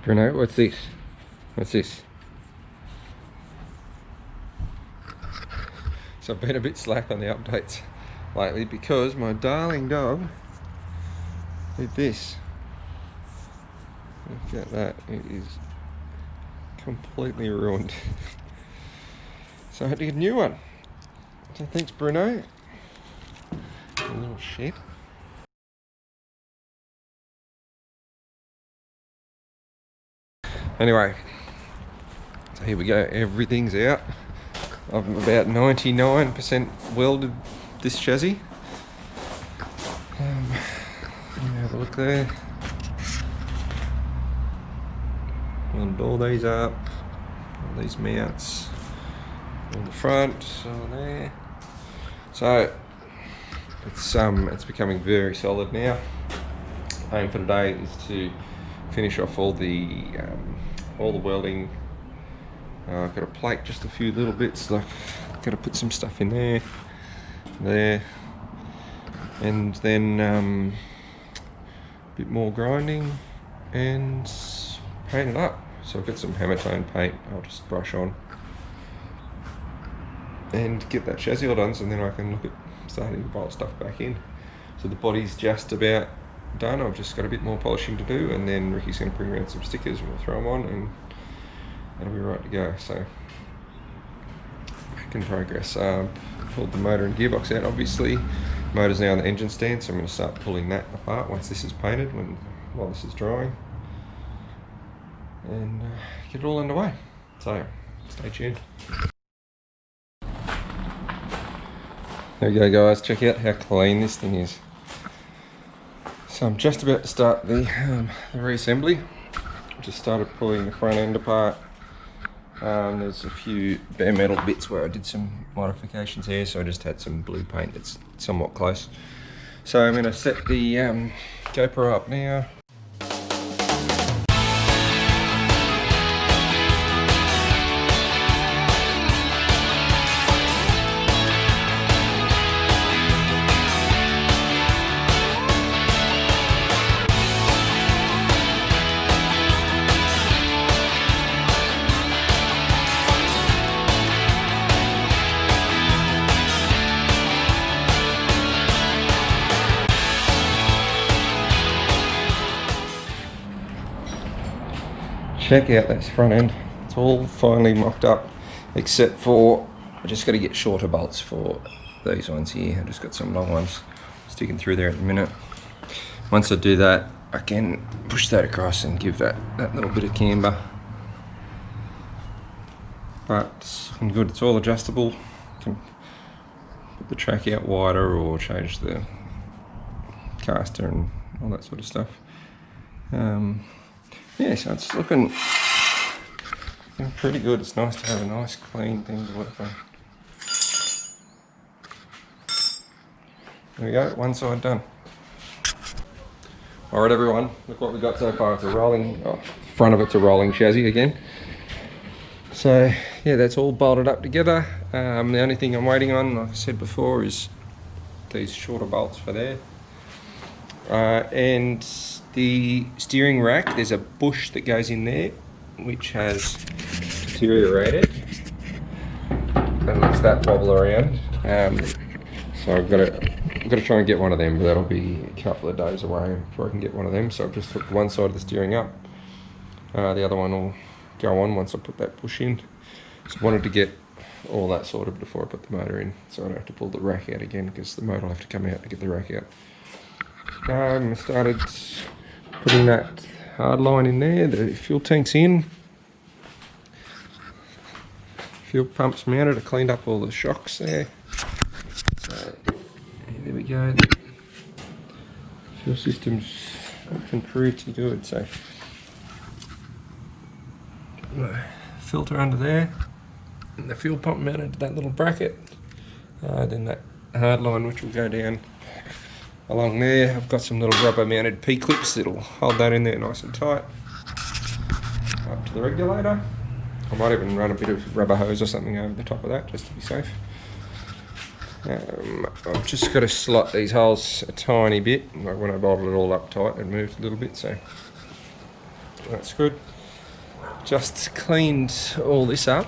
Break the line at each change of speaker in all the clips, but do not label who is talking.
Bruno, what's this? What's this? So I've been a bit slack on the updates lately because my darling dog did this. Look at that, it is completely ruined. So I had to get a new one. So thanks, Bruno. A little shit. Anyway, so here we go, everything's out. I've about 99% welded this chassis. Have a look there. Welded all these up, all these mounts on the front, all there. So it's becoming very solid now. Aim for today is to finish off all the welding. I've got to plate just a few little bits, like got to put some stuff in there, and then a bit more grinding and paint it up. So I've got some hammer tone paint I'll just brush on and get that chassis all done, so then I can look at starting to bolt stuff back in. So the body's just about done. I've just got a bit more polishing to do, and then Ricky's going to bring around some stickers and we'll throw them on and that'll be right to go. So back in progress. Pulled the motor and gearbox out, obviously. Motor's now on the engine stand, so I'm going to start pulling that apart once this is painted, while this is drying, and get it all underway. So stay tuned. There we go, guys, check out how clean this thing is. So I'm just about to start the reassembly. Just started pulling the front end apart. There's a few bare metal bits where I did some modifications here, so I just had some blue paint that's somewhat close. So I'm going to set the GoPro up now. Check out this front end, it's all finally mocked up, except for I just got to get shorter bolts for these ones here. I've just got some long ones sticking through there at the minute. Once I do that, I can push that across and give that little bit of camber. But it's looking good, it's all adjustable. Can put the track out wider or change the caster and all that sort of stuff. Yeah, so it's looking pretty good. It's nice to have a nice clean thing to work on. There we go, one side done. Alright everyone, look what we got so far. It's a rolling, front of it's a rolling chassis again. So yeah, that's all bolted up together. The only thing I'm waiting on, like I said before, is these shorter bolts for there. And the steering rack, there's a bush that goes in there which has deteriorated and lets that wobble around. So I've got to try and get one of them, but that'll be a couple of days away before I can get one of them. So I've just hooked one side of the steering up. The other one will go on once I put that bush in. So I wanted to get all that sorted before I put the motor in, so I don't have to pull the rack out again, because the motor will have to come out to get the rack out. I started putting that hard line in there, the fuel tank's in. Fuel pump's mounted, I cleaned up all the shocks there. So there we go. The fuel system's looking pretty good. So filter under there, and the fuel pump mounted to that little bracket. Then that hard line which will go down along there. I've got some little rubber mounted P-clips that'll hold that in there nice and tight. Up to the regulator. I might even run a bit of rubber hose or something over the top of that just to be safe. I've just got to slot these holes a tiny bit. Like when I bolted it all up tight, it moved a little bit, so that's good. Just cleaned all this up.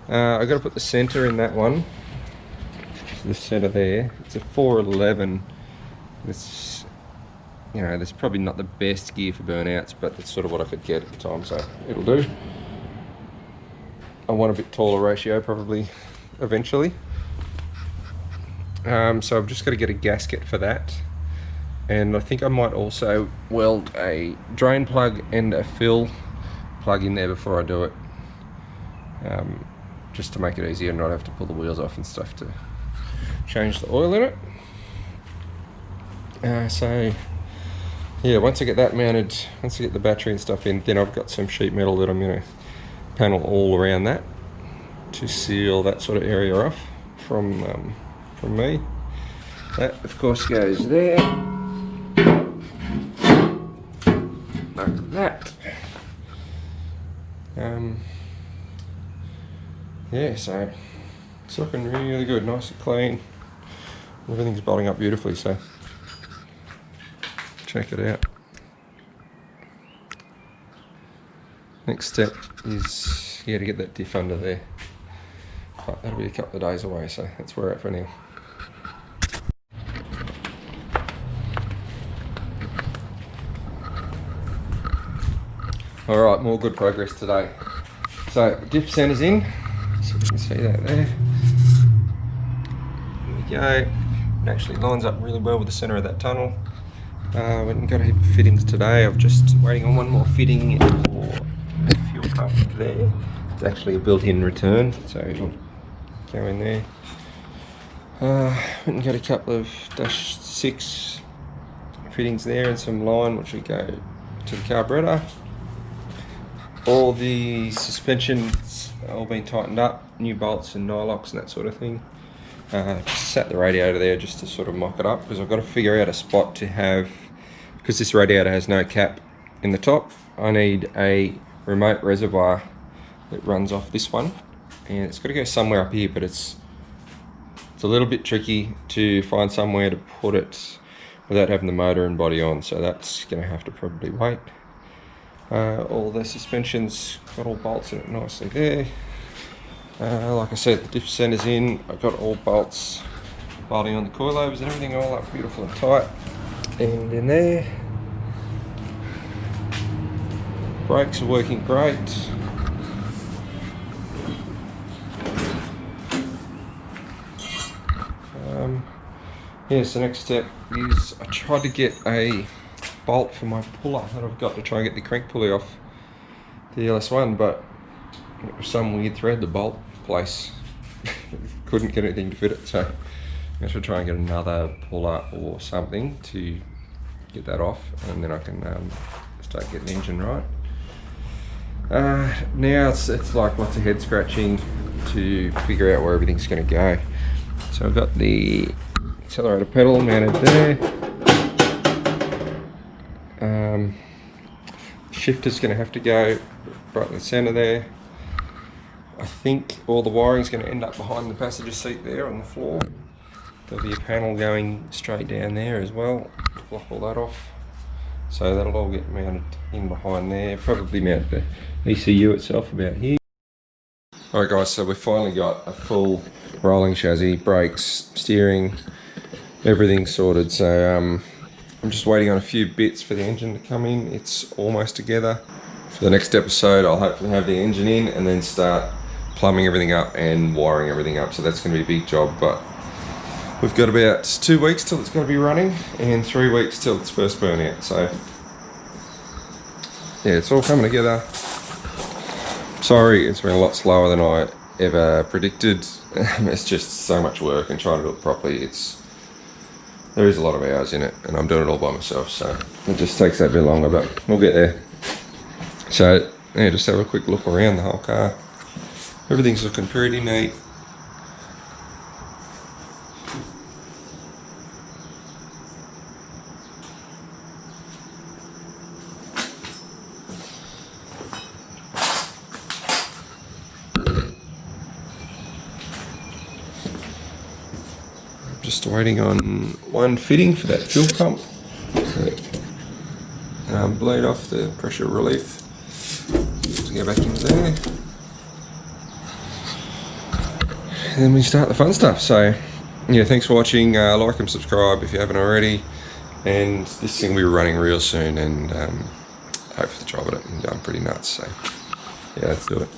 I got to put the center in that one. The center there. It's a 411. It's, you know, that's probably not the best gear for burnouts, but it's sort of what I could get at the time, so it'll do. I want a bit taller ratio probably eventually. So I've just got to get a gasket for that. And I think I might also weld a drain plug and a fill plug in there before I do it. Just to make it easier and not have to pull the wheels off and stuff to change the oil in it. So yeah, once I get that mounted, once I get the battery and stuff in, then I've got some sheet metal that I'm going to panel all around that to seal that sort of area off from me. That of course goes there. Like that. Yeah, so it's looking really good, nice and clean. Everything's bolting up beautifully, so check it out. Next step is, yeah, to get that diff under there. But that'll be a couple of days away, so that's where we're at for now. Alright, more good progress today. So, diff center's in, so you can see that there. There we go. It actually lines up really well with the center of that tunnel. Went and got a heap of fittings today. I'm just waiting on one more fitting for a fuel pump there. It's actually a built-in return, so it'll go in there. Went and got a couple of -6 fittings there and some line which will go to the carburetor. All the suspensions all been tightened up, new bolts and nylocks and that sort of thing. Just sat the radiator there just to sort of mock it up, because I've got to figure out a spot to have, because this radiator has no cap in the top, I need a remote reservoir that runs off this one, and it's got to go somewhere up here, but it's a little bit tricky to find somewhere to put it without having the motor and body on, so that's going to have to probably wait. All the suspensions got all bolts in it nicely there. Like I said, the diff center's in. I've got all bolts bolting on the coilovers and everything all up beautiful and tight. And in there, brakes are working great. So next step is I tried to get a bolt for my puller that I've got to try and get the crank pulley off the LS1, but it was some weird thread, the bolt place couldn't get anything to fit it, so I'm going to try and get another puller or something to get that off, and then I can start getting the engine right. Now it's like lots of head scratching to figure out where everything's going to go. So I've got the accelerator pedal mounted there. Shifter's going to have to go right in the centre there. I think all the wiring's going to end up behind the passenger seat there on the floor. There'll be a panel going straight down there as well to block all that off. So that'll all get mounted in behind there. Probably mount the ECU itself about here. Alright guys, so we've finally got a full rolling chassis, brakes, steering, everything sorted. So I'm just waiting on a few bits for the engine to come in. It's almost together. For the next episode, I'll hopefully have the engine in and then start plumbing everything up and wiring everything up. So that's going to be a big job, but we've got about 2 weeks till it's going to be running and 3 weeks till its first burnout. So yeah, it's all coming together. Sorry, it's been a lot slower than I ever predicted. It's just so much work, and trying to do it properly, there is a lot of hours in it, and I'm doing it all by myself, so it just takes that bit longer, but we'll get there. So yeah, just have a quick look around the whole car. Everything's looking pretty neat. Just waiting on one fitting for that fuel pump. So bleed off the pressure relief. Let's go back into there. And then we start the fun stuff. So yeah, thanks for watching. Like and subscribe if you haven't already. And this thing will be running real soon, and I hope for the job of it. I'm going pretty nuts. So yeah, let's do it.